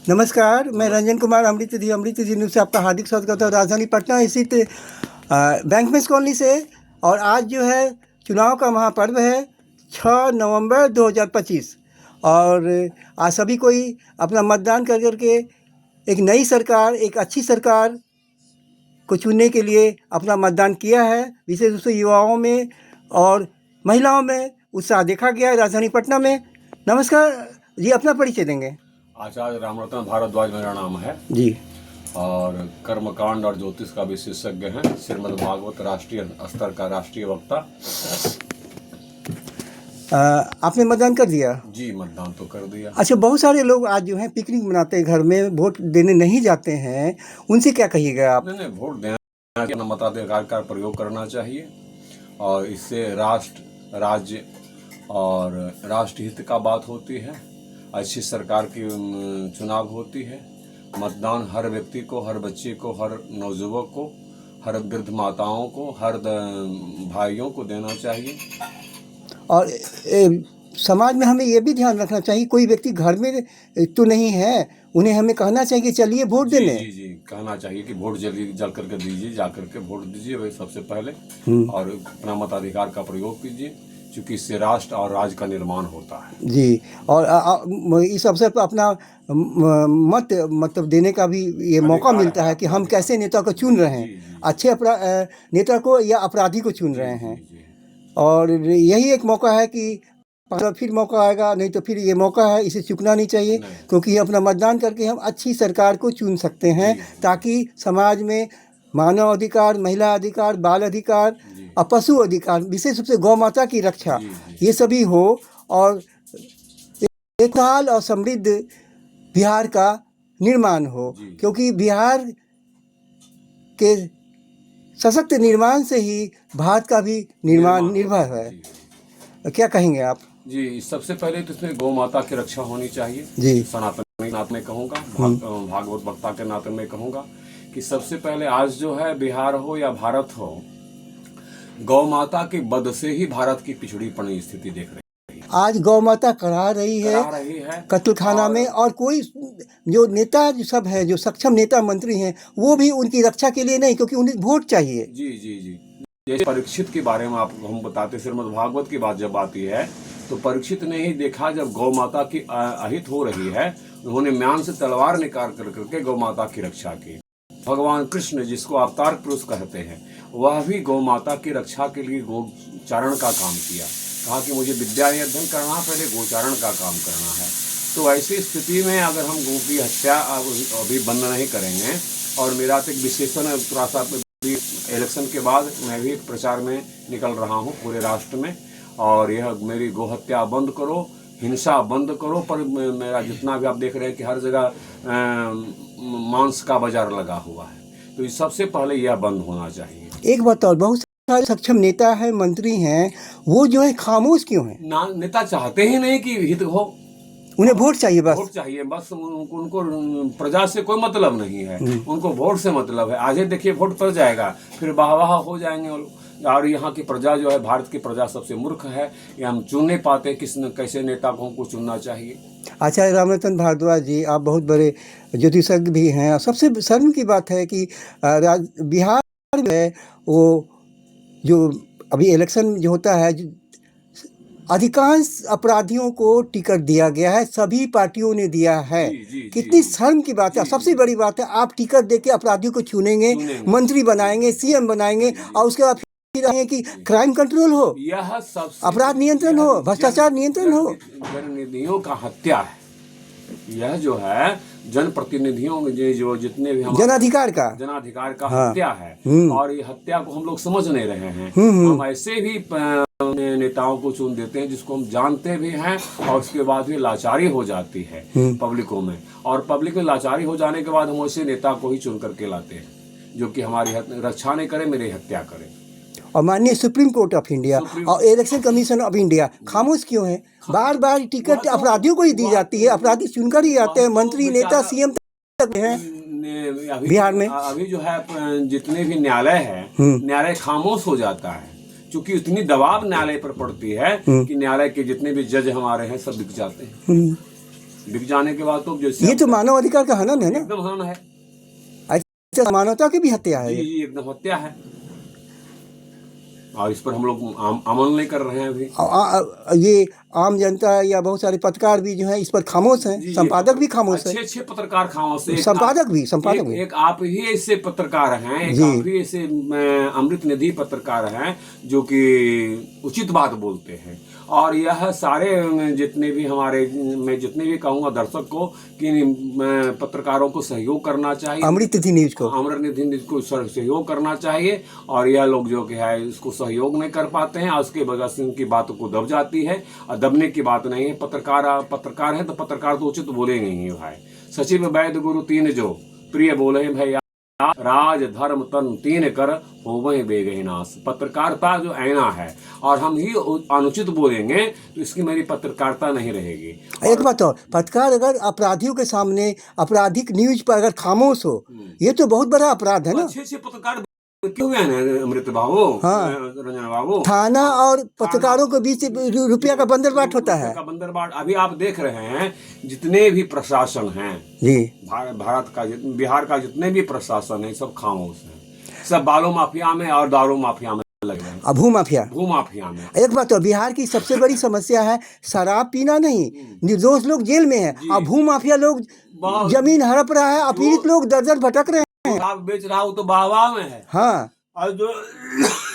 नमस्कार, मैं रंजन कुमार अमृत न्यूज़ से आपका हार्दिक स्वागत करता हूँ। राजधानी पटना स्थित बैंकमेंट्स कॉलोनी से। और आज जो है चुनाव का महापर्व है 6 नवंबर 2025। और आज सभी कोई अपना मतदान कर करके एक नई सरकार, एक अच्छी सरकार को चुनने के लिए अपना मतदान किया है। विशेष रूप से युवाओं में और महिलाओं में उत्साह देखा गया है राजधानी पटना में। नमस्कार जी, अपना परिचय देंगे। आचार्य रामरतन भारद्वाज मेरा नाम है जी। और कर्मकांड और ज्योतिष का विशेषज्ञ हैं। श्रीमद् भागवत राष्ट्रीय स्तर का राष्ट्रीय वक्ता। आपने मतदान कर दिया? जी, मतदान तो कर दिया। अच्छा, बहुत सारे लोग आज जो है पिकनिक मनाते हैं, घर में वोट देने नहीं जाते हैं, उनसे क्या कहिएगा आप? नहीं, वोट देना, अपना मताधिकार का प्रयोग करना चाहिए और इससे राष्ट्र, राज्य और राष्ट्र हित का बात होती है। अच्छी सरकार की चुनाव होती है। मतदान हर व्यक्ति को, हर बच्चे को, हर नवयुवक को, हर वृद्ध माताओं को, हर भाइयों को देना चाहिए। और समाज में हमें ये भी ध्यान रखना चाहिए, कोई व्यक्ति घर में तो नहीं है, उन्हें हमें कहना चाहिए कि चलिए वोट देने। जी, कहना चाहिए कि वोट जल्दी जल करके दीजिए, जा करके वोट दीजिए वही सबसे पहले, और अपना मताधिकार का प्रयोग कीजिए, क्योंकि इससे राष्ट्र और राज्य का निर्माण होता है। जी, और इस अवसर पर अपना मत मतलब देने का भी ये मौका मिलता है कि हम कैसे नेता को चुन रहे हैं, अच्छे नेता को या अपराधी को चुन रहे हैं। और यही एक मौका है कि फिर मौका आएगा, नहीं तो फिर ये मौका है, इसे चूकना नहीं चाहिए, क्योंकि अपना मतदान करके हम अच्छी सरकार को चुन सकते हैं, ताकि समाज में मानव अधिकार, महिला अधिकार, बाल अधिकार और पशु अधिकार, विशेष रूप से गौ माता की रक्षा, ये सभी हो और एक खुशहाल और समृद्ध बिहार का निर्माण हो। क्योंकि बिहार के सशक्त निर्माण से ही भारत का भी निर्माण निर्भर है। क्या कहेंगे आप? जी, सबसे पहले तो इसमें गौ माता की रक्षा होनी चाहिए। जी, सनातन नाते में कहूँगा, भागवत वक्ता के नाते में कहूँगा कि सबसे पहले आज जो है बिहार हो या भारत हो, गौ माता के वध से ही भारत की पिछड़ीपन स्थिति देख रही है। आज गौ माता करा रही है कत्लखाना में, और कोई जो नेता जो सब है, जो सक्षम नेता मंत्री हैं, वो भी उनकी रक्षा के लिए नहीं, क्योंकि उन्हें वोट चाहिए। जी। जैसे परीक्षित के बारे में आपको हम बताते, श्रीमद् भागवत की बात जब आती है तो परीक्षित ने ही देखा जब गौ माता की अहित हो रही है, उन्होंने म्यान से तलवार निकाल करके गौ माता की रक्षा की। भगवान कृष्ण, जिसको अवतार पुरुष कहते हैं, वह भी गौ माता की रक्षा के लिए गोचारण का काम किया। कहा कि मुझे विद्या अध्ययन करना, पहले गोचारण का काम करना है। तो ऐसी स्थिति में अगर हम गौ की हत्या अभी बंद नहीं करेंगे, और मेरा तो एक विशेषण थोड़ा सा इलेक्शन के बाद मैं भी प्रचार में निकल रहा हूँ पूरे राष्ट्र में, और यह मेरी गौ हत्या बंद करो, हिंसा बंद करो। पर मेरा जितना भी आप देख रहे हैं कि हर जगह मांस का बाजार लगा हुआ है, तो इस सबसे पहले यह बंद होना चाहिए। एक बात और, बहुत सारे सक्षम नेता है, मंत्री हैं, वो जो है खामोश क्यों है? नेता चाहते ही नहीं कि हित हो, उन्हें वोट चाहिए, बस वोट चाहिए, बस उनको प्रजा से कोई मतलब नहीं है, उनको वोट से मतलब है। आज देखिए वोट पड़ जाएगा, फिर वाह हो जाएंगे वो लोग। और यहाँ की प्रजा जो है, भारत की प्रजा सबसे मूर्ख है, ये हम चुन नहीं पाते कैसे नेता को हमको चुनना चाहिए। आचार्य रामरतन भारद्वाज जी, आप बहुत बड़े ज्योतिषज्ञ भी हैं। सबसे शर्म की बात है कि बिहार में वो जो अभी इलेक्शन जो होता है, अधिकांश अपराधियों को टिकट दिया गया है, सभी पार्टियों ने दिया है। कितनी शर्म की बात है। सबसे बड़ी बात है, आप टिकट देके अपराधियों को चुनेंगे, मंत्री बनाएंगे, सीएम बनाएंगे, और उसके बाद कि क्राइम कंट्रोल हो, यह सब अपराध नियंत्रण हो, भ्रष्टाचार नियंत्रण हो। जनप्रतिनिधियों का हत्या है यह, जो है जनप्रतिनिधियों में जो जितने भी जनाधिकार का हत्या है। और ये हत्या को हम लोग समझ नहीं रहे हैं। हम ऐसे भी नेताओं को चुन देते हैं जिसको हम जानते भी हैं, और उसके बाद भी लाचारी हो जाती है पब्लिकों में, और पब्लिक में लाचारी हो जाने के बाद हम ऐसे नेता को ही चुन करके लाते हैं जो कि हमारी रक्षा नहीं करे, मेरी हत्या करे। और माननीय सुप्रीम कोर्ट ऑफ इंडिया और इलेक्शन कमीशन ऑफ इंडिया खामोश क्यों है? बार बार टिकट अपराधियों को ही दी जाती है, अपराधी चुनकर ही आते हैं, मंत्री नेता सीएम तक हैं बिहार में। अभी जो है जितने भी न्यायालय है, न्यायालय खामोश हो जाता है, क्योंकि इतनी दबाव न्यायालय पर पड़ती है कि न्यायालय के जितने भी जज हमारे हैं सब बिक जाते हैं। बिक जाने के बाद तो जैसे ये तो मानव अधिकार का हनन है ना, एकदम हनन है। ऐसा मानवता की भी हत्या है जी ये। जी एकदम हत्या है, और इस पर हम लोग अमल नहीं कर रहे हैं अभी। ये आम जनता या बहुत सारे पत्रकार भी जो है इस पर खामोश हैं, जी, संपादक भी खामोश है, अच्छे अच्छे पत्रकार खामोश है। संपादक भी एक आप ही ऐसे पत्रकार हैं, एक जी। आप ही ऐसे अमृत निधि पत्रकार हैं जो कि उचित बात बोलते हैं। और यह सारे जितने भी हमारे, मैं जितने भी कहूँगा दर्शक को कि पत्रकारों को सहयोग करना चाहिए, अमृत निधि न्यूज को, अमृत निधि न्यूज को सहयोग करना चाहिए। और यह लोग जो कि है इसको सहयोग नहीं कर पाते हैं और उसके वजह से उनकी बातों को दब जाती है। और दबने की बात नहीं है, पत्रकार है तो पत्रकार तो उचित बोलेंगे ही भाई। सचिव वैद्य गुरु तीन जो प्रिय बोले भैया, राज धर्म तन तीन कर होवै बेगहि नाश। पत्रकारिता जो ऐना है और हम ही अनुचित बोलेंगे तो इसकी मेरी पत्रकारिता नहीं रहेगी। एक बात और, पत्रकार अगर अपराधियों के सामने आपराधिक न्यूज पर अगर खामोश हो, ये तो बहुत बड़ा अपराध है ना। अच्छे अच्छे पत्रकार क्यों हैं अमृत बाबू, हाँ। रंजन बाबू, थाना और पत्रकारों के बीच रुपया का बंदरबाट होता है। बंदरबाट अभी आप देख रहे हैं, जितने भी प्रशासन हैं जी, भारत का, बिहार का जितने भी प्रशासन है सब खामोश है, सब बालू माफिया में और दारू माफिया में लग रहे हैं, भू माफिया में। एक बात तो, बिहार की सबसे बड़ी समस्या है शराब पीना नहीं, निर्दोष लोग जेल में है और भू माफिया लोग जमीन हड़प रहा है, अपीड़ित लोग दर दर भटक रहे हैं। आप बेच रहा हो तो वाह में है। हाँ, और जो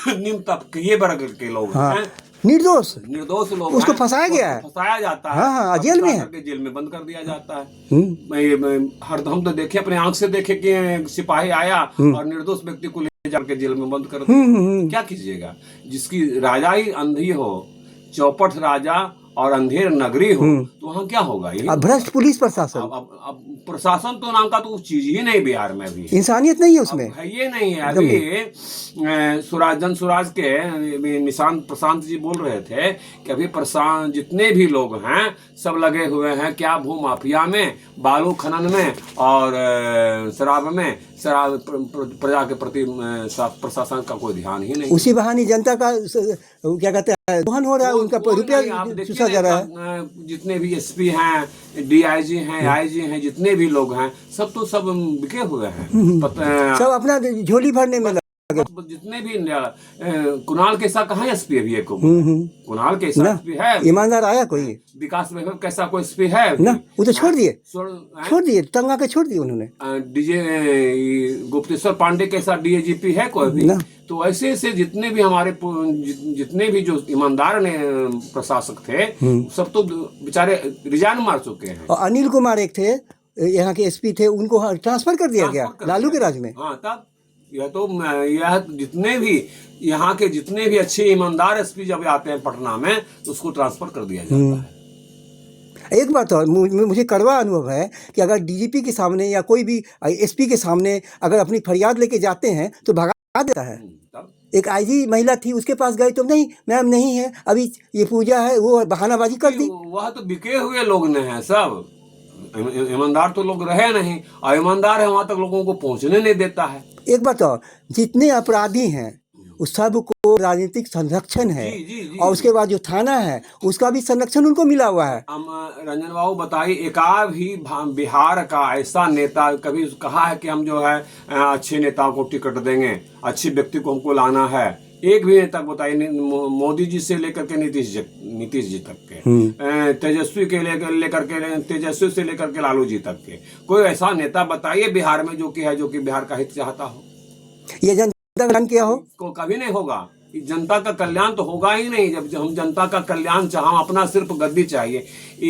निम्न तबके वर्ग के लोग हैं, निर्दोष लोग उसको फंसाया गया है, फंसाया जाता है। हाँ, जेल में है, जेल में बंद कर दिया जाता है। हम तो देखे, अपने आंख से देखे कि सिपाही आया और निर्दोष व्यक्ति को ले जाकर जेल में बंद कर दिया। क्या कीजिएगा, जिसकी राजा ही अंधी हो, चौपट राजा और अंधेर नगरी हो, तो वहाँ क्या होगा? ये भ्रष्ट पुलिस प्रशासन। अब प्रशासन तो नाम का तो चीज ही नहीं बिहार में, भी इंसानियत नहीं है उसमें, है ये नहीं है। अभी सुराज के निशांत प्रशांत जी बोल रहे थे कि अभी प्रशांत जितने भी लोग हैं सब लगे हुए हैं क्या, भू माफिया में, बालू खनन में और शराब प्रजा के प्रति प्रशासन का कोई ध्यान ही नहीं। उसी बहाने जनता का क्या कहते हैं दोहन हो रहा है, उनका रुपया चूसा जा रहा है। जितने भी एसपी हैं, डीआईजी हैं, आईजी हैं, जितने भी लोग हैं सब तो सब बिके हुए हैं, सब अपना झोली भरने में। जितने भी कुणाल कैसा कहाँ एसपी है? भी कुणाल कैसा एसपी है? ईमानदार आया कोई? विकास वैभव कैसा कोई एसपी है ना? वो तो छोड़ दिए टंगा के छोड़ दिए उन्होंने। डीजे गुप्तेश्वर पांडे कैसा डीएजीपी है कोई भी? तो ऐसे ऐसे जितने भी हमारे जितने भी जो ईमानदार ने प्रशासक थे सब तो बेचारे रिजाइन मार चुके हैं। और अनिल कुमार एक थे यहाँ के एसपी थे, उनको ट्रांसफर कर दिया गया लालू के राज में। हाँ, तब यह जितने भी यहाँ के जितने भी अच्छे ईमानदार एसपी जब आते हैं पटना में तो उसको ट्रांसफर कर दिया जाता है। एक बात और, मुझे कड़वा अनुभव है कि अगर डीजीपी के सामने या कोई भी एसपी के सामने अगर अपनी फरियाद लेके जाते हैं तो भगा देता है। एक आईजी महिला थी, उसके पास गए तो नहीं मैम नहीं है, अभी ये पूजा है, वो बहानाबाजी कर दी। वह तो बिके हुए लोग ने हैं सब, ईमानदार तो लोग रहे नहीं, और ईमानदार है वहां तक लोगों को पहुंचने नहीं देता है। एक बात और, जितने अपराधी हैं उस सब को राजनीतिक संरक्षण है। जी। और उसके बाद जो थाना है उसका भी संरक्षण उनको मिला हुआ है। रंजन बाबू बताइए, एकाध भी बिहार का ऐसा नेता कभी कहा है कि हम जो है अच्छे नेताओं को टिकट देंगे, अच्छे व्यक्ति को हमको लाना है? एक भी नेता बताइए, मोदी जी से लेकर के नीतीश जी तक के, तेजस्वी के लेकर के तेजस्वी से लेकर के लालू जी तक के, कोई ऐसा नेता बताइए बिहार में जो कि बिहार का हित चाहता हो, ये जनता का कल्याण किया हो? को कभी नहीं होगा। जनता का कल्याण तो होगा ही नहीं जब हम जनता का कल्याण चाह, अपना सिर्फ गद्दी चाहिए।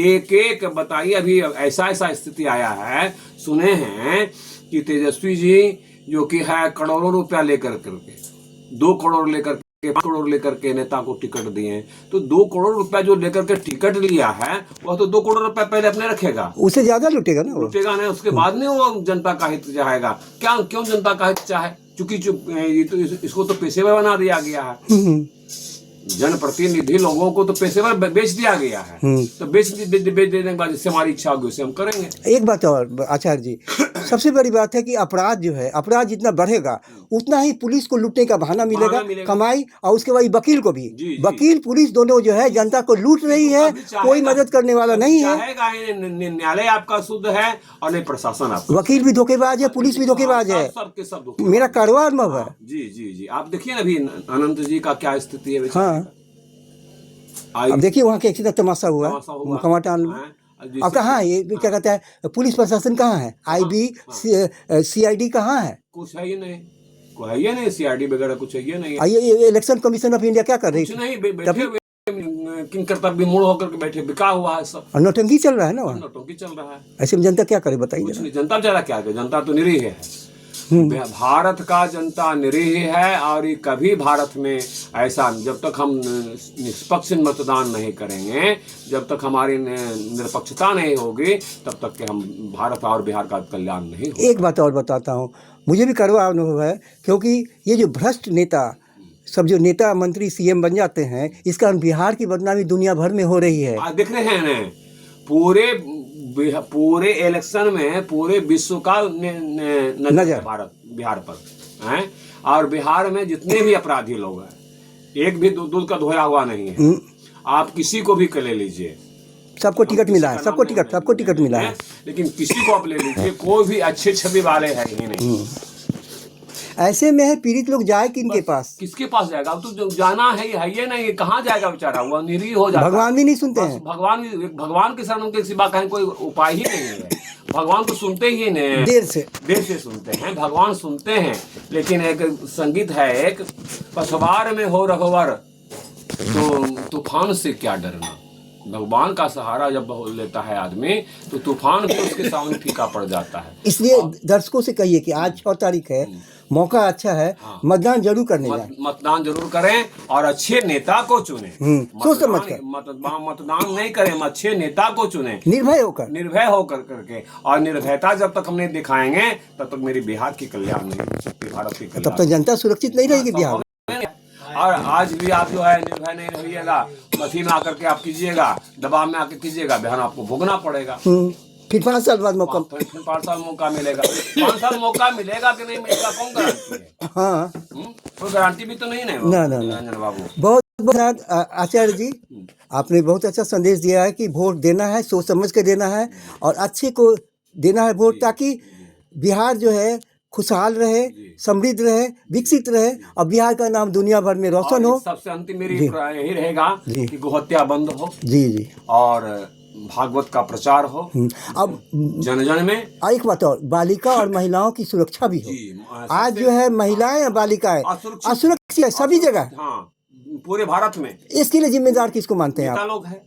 एक एक बताइए, अभी ऐसा स्थिति आया है, सुने हैं कि तेजस्वी जी जो कि है करोड़ों रुपया लेकर करके 2 करोड़ लेकर के 5 करोड़ लेकर के नेता को टिकट दिए, तो 2 करोड़ रुपया जो लेकर के टिकट लिया है वह तो 2 करोड़ रुपया पहले अपने रखेगा, उससे ज्यादा लुटेगा ना, लुटेगा नहीं, उसके बाद में वो जनता का हित चाहेगा। क्यों जनता का हित चाहे? चूंकि तो इसको तो पेशेवर बना दिया गया है, जनप्रतिनिधि लोगों को तो पेशेवर बेच दिया गया है, तो बेच देने के बाद जिससे हमारी इच्छा होगी उसे हम करेंगे। एक बात और आचार्य जी, सबसे बड़ी बात है कि अपराध जो है, अपराध जितना बढ़ेगा उतना ही पुलिस को लूटने का बहाना मिलेगा, कमाई, और उसके बाद वकील को भी। जी, जी। वकील पुलिस दोनों जो है जनता को लूट रही है, कोई मदद करने वाला नहीं है। न्यायालय आपका शुद्ध है और नहीं प्रशासन आपका। वकील भी धोखेबाज है, पुलिस भी धोखेबाज है, सबके सब मेरा कारोबार में है। जी जी जी, आप देखिए ना अभी अनंत जी का क्या स्थिति है। हाँ, अब देखिए वहाँ के एक सीधा तमाशा हुआ कमाटान में। अब कहाँ ये क्या कहता है, पुलिस प्रशासन कहाँ है, IB CID कहाँ है? कुछ है ही नहीं, कोई है ही नहीं, CID वगैरह कुछ है ही नहीं। ये इलेक्शन कमीशन ऑफ इंडिया क्या कर रही कुछ नहीं, बैठे हुए किंग कर्तव्य भी मूड होकर के बैठे, बिका हुआ है सब, और नौटंकी चल रहा है ना वहाँ, नौटंकी चल रहा है। ऐसे में जनता क्या करे बताइए? कुछ नहीं, जनता बेचारा क्या करे, जनता तो निरीह है। भारत का जनता निरीह है, और ये कभी भारत में ऐसा, जब तक हम निष्पक्ष मतदान नहीं करेंगे, जब तक हमारी निरपक्षता नहीं होगी, तब तक के हम भारत और बिहार का कल्याण नहीं होगा। एक बात और बताता हूँ, मुझे भी कड़वा अनुभव है, क्योंकि ये जो भ्रष्ट नेता सब, जो नेता मंत्री CM बन जाते हैं, इसका बिहार की बदनामी दुनिया भर में हो रही है। आज दिख रहे हैं ना, पूरे इलेक्शन में पूरे विश्व का नजर भारत बिहार पर है, और बिहार में जितने भी अपराधी लोग हैं, एक भी दूध का धोया हुआ नहीं है। आप किसी को भी ले लीजिए, सबको टिकट मिला है, सबको टिकट मिला है, लेकिन किसी को आप ले लीजिए, कोई भी अच्छे छवि वाले है ही नहीं। ऐसे में है पीड़ित लोग जाए किनके पास? किसके पास जाएगा? अब तो जाना है ये नहीं, कहाँ जाएगा बेचारा, वो निरीह हो जाता है। भगवान भी नहीं सुनते हैं, भगवान के शरण के सिवा कहीं कोई उपाय ही नहीं है। भगवान को सुनते ही नहीं, देर से सुनते हैं। भगवान सुनते हैं, लेकिन एक संगीत है, एक पछवार में हो रघुवर तो तूफान से क्या डरना। भगवान का सहारा जब लेता है आदमी, तो तूफान भी उसके सामने फीका पड़ जाता है। इसलिए दर्शकों से कहिए कि आज 6 तारीख है, मौका अच्छा है, मतदान जरूर करने जाएं। मतदान जरूर करें और अच्छे नेता को चुने। सोच समझ कर मतदान नहीं करें, अच्छे नेता को चुने, निर्भय होकर करके। और निर्भयता जब तक हम नहीं दिखाएंगे, तब तक मेरी बिहार की कल्याण नहीं हो सकती, भारत की कल्याण। तब तक जनता सुरक्षित नहीं रहेगी बिहार। और आज भी आप जो है निर्भय नहीं रहिएगा, मथी में आकर के आप कीजिएगा, दबाव में आकर कीजिएगा, बिहार आपको भोगना पड़ेगा। फिर 5 साल बाद मौका, फिर 5 साल मौका मिलेगा। 5 साल मौका मिलेगा कि नहीं मिलेगा, कौन गारंटी है? हाँ, कोई गारंटी भी तो नहीं है रंजन बाबू। बहुत बहुत आचार्य जी, आपने बहुत अच्छा संदेश दिया है कि वोट देना है, सोच समझ के देना है, और अच्छे को देना है वोट, ताकि बिहार जो है खुशहाल रहे, समृद्ध रहे, विकसित रहे, और बिहार का नाम दुनिया भर में रोशन हो। सबसे अंतिम मेरी यही रहेगा कि गोहत्या बंद हो। जी, और भागवत का प्रचार हो। अब जन जन में एक बात और, बालिका और महिलाओं की सुरक्षा भी हो। आज जो है महिलाएं या बालिकाएं असुरक्षित है सभी जगह, पूरे भारत में। इसके लिए जिम्मेदार किसको मानते हैं आप? लोग हैं।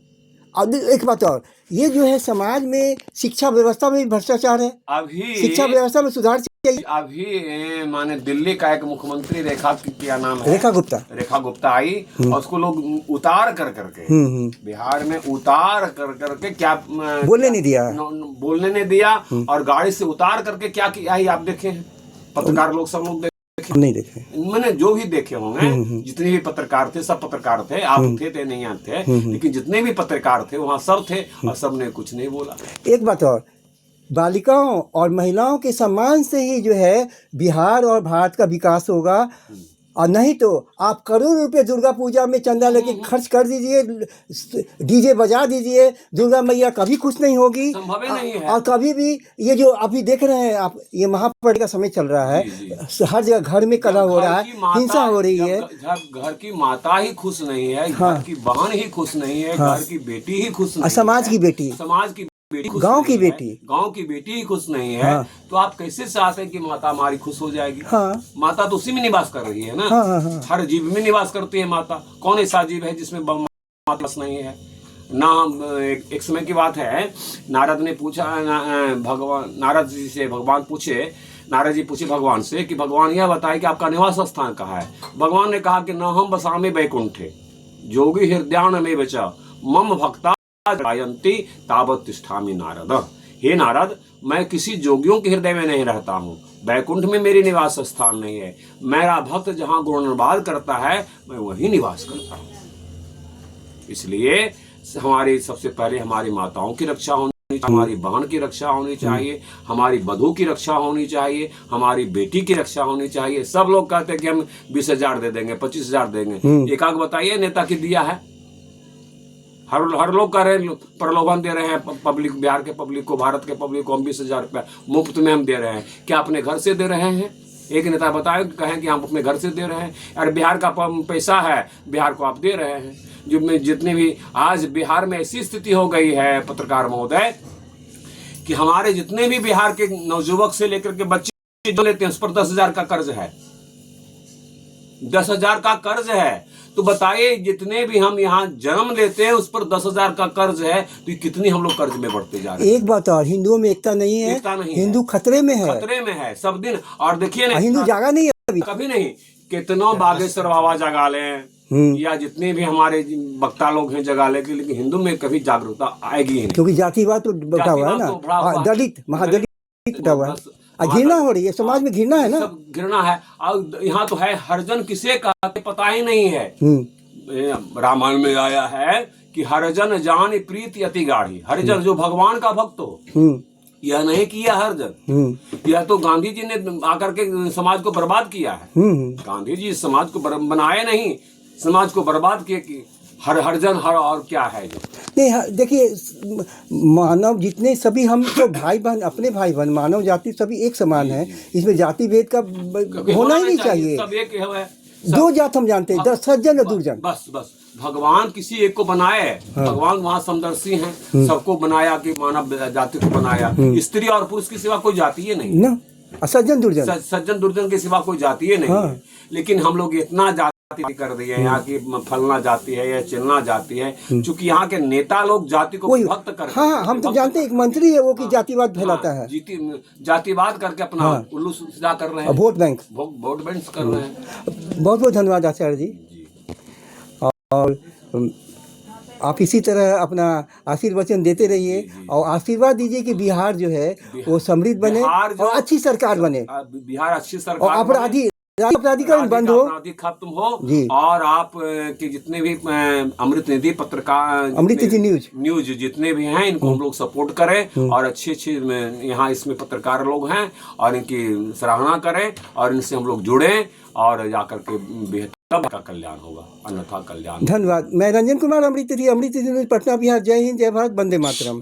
अब एक बात और, ये जो है समाज में शिक्षा व्यवस्था में भी भ्रष्टाचार है। अभी शिक्षा व्यवस्था में सुधार चाहिए। अभी माने दिल्ली का एक मुख्यमंत्री क्या नाम है, रेखा गुप्ता आई, और उसको लोग उतार कर करके बिहार में उतार कर करके क्या बोलने नहीं दिया, और गाड़ी से उतार करके क्या किया ही आप देखे हैं? पत्रकार लोग सब लोग नहीं देखे, मैंने जो भी देखे होंगे, जितने भी पत्रकार थे, सब पत्रकार थे, आप थे नहीं आते, लेकिन जितने भी पत्रकार थे वहाँ सब थे, और सब ने कुछ नहीं बोला। एक बात और, बालिकाओं और महिलाओं के सम्मान से ही जो है बिहार और भारत का विकास होगा, और नहीं तो आप करोड़ों रुपए दुर्गा पूजा में चंदा लेके खर्च कर दीजिए, डीजे बजा दीजिए, दुर्गा मैया कभी खुश नहीं होगी, संभव नहीं है। और कभी भी ये जो अभी देख रहे हैं आप, ये महापर्व का समय चल रहा है, हर जगह घर में कलह हो रहा है, हिंसा हो रही है। घर की माता ही खुश नहीं है, घर की बहन ही खुश नहीं है, घर की बेटी ही खुश नहीं है, समाज की बेटी, गांव की बेटी ही खुश नहीं है। तो आप कैसे चाहते हैं कि माता हमारी खुश हो जाएगी? माता तो उसी में निवास कर रही है ना। हर जीव में निवास करती है माता। कौन ऐसा जीव है जिसमें माता नहीं है ना? एक समय की बात है, नारद ने पूछा, नारद जी से भगवान पूछे, नारद जी पूछे भगवान से कि भगवान यह बताए कि आपका निवास स्थान कहाँ है? भगवान ने कहा कि न हम बसामे बैकुंठे जोगी हृदयान में बचा मम भक्ता गायंती तावत तिष्ठामि नारद। हे नारद, मैं किसी जोगियों के हृदय में नहीं रहता हूँ, बैकुंठ में मेरी निवास स्थान नहीं है। मेरा भक्त जहाँ गुणगान करता है, मैं वहीं निवास करता हूँ। इसलिए हमारी सबसे पहले हमारी माताओं की रक्षा होनी हमारी बहन की रक्षा होनी चाहिए, हमारी बधू की रक्षा होनी चाहिए, हमारी बेटी की रक्षा होनी चाहिए। सब लोग कहते हैं कि हम 20,000 दे देंगे, 25,000 देंगे। एक आग बताइए नेता की दिया है? हर लोग कह रहे हैं, प्रलोभन दे रहे हैं पब्लिक, बिहार के पब्लिक को, भारत के पब्लिक को, हम 20,000 रुपया मुफ्त में हम दे रहे हैं। क्या अपने घर से दे रहे हैं? एक नेता बताए, कहें कि हम अपने घर से दे रहे हैं। अरे बिहार का पैसा है, बिहार को आप दे रहे हैं। जितने भी आज बिहार में ऐसी स्थिति हो गई है पत्रकार महोदय कि हमारे जितने भी बिहार के नवयुवक से लेकर के बच्चे जो लेते हैं उस पर 10,000 का कर्ज है, 10,000 का कर्ज है। तो बताइए, जितने भी हम यहाँ जन्म लेते हैं उस पर 10,000 का कर्ज है, तो कितनी हम लोग कर्ज में बढ़ते जा रहे हैं। एक बात और, हिंदुओं में एकता नहीं है, एकता नहीं हिंदू खतरे में है, खतरे में है सब दिन। और देखिए ना, हिंदू जागा नहीं है अभी, कभी नहीं। कितनों बागेश्वर बाबा जगा लें या जितने भी हमारे वक्ता लोग हैं जगा ले, लेकिन हिंदू में कभी जागरूकता आएगी ही नहीं, क्योंकि जातिवाद तो बढ़ा हुआ है ना, दलित महादलित बढ़ा हुआ है, घृणा हो रही है समाज में, घृणा है ना, सब घृणा है। और यहाँ तो है हरिजन किसे का पता ही नहीं है। रामायण में आया है कि हरिजन जान प्रीति अति गाढ़ी। हरिजन जो भगवान का भक्त हो, यह नहीं किया हरिजन। यह तो गांधी जी ने आकर के समाज को बर्बाद किया है। गांधी जी समाज को बनाए नहीं, समाज को बर्बाद किए कि हरिजन हर और क्या है जो नहीं। देखिए, मानव जितने सभी हम तो भाई बहन, अपने भाई बहन, मानव जाति सभी एक समान है। इसमें जाति भेद का होना ही नहीं चाहिए। सब एक है। दो जात हम जानते हैं, 10 सज्जन और दुर्जन। बस भगवान किसी एक को बनाए। भगवान वहाँ समदर्शी हैं, सबको बनाया कि मानव जाति को बनाया। स्त्री और पुरुष की सिवा कोई जाति ही नहीं ना, सज्जन दुर्जन, सज्जन दुर्जन के सिवा कोई जाति ही नहीं है। लेकिन हम लोग इतना जाति कर दिए यहाँ की, फलना जाति है या चिलना जाति है, क्योंकि यहाँ के नेता लोग जाति को भक्त करते हैं। हाँ, हम तो जानते हैं एक मंत्री है वो कि जातिवाद फैलाता है, जातिवाद करके अपना उल्लू सीधा कर रहे हैं, वोट बैंक कर रहे हैं। बहुत बहुत धन्यवाद आचार्य जी। और आप इसी तरह अपना आशीर्वचन देते रहिए और आशीर्वाद दीजिए कि बिहार जो है वो समृद्ध बने और अच्छी सरकार बने, बिहार अच्छी सरकार, और अपराधीकरण बंद हो, अपराधी खत्म हो। और आप के जितने भी अमृत निधि पत्रकार, अमृत निधि न्यूज जितने भी हैं, इनको हम लोग सपोर्ट करें और अच्छे यहाँ इसमें पत्रकार लोग हैं और इनकी सराहना करें और इनसे हम लोग जुड़ें और जाकर के बेहतर का कल्याण होगा, अन्यथा कल्याण। धन्यवाद। मैं रंजन कुमार, अमृत निधि न्यूज पटना बिहार। जय हिंद, जय भारत, वंदे मातरम।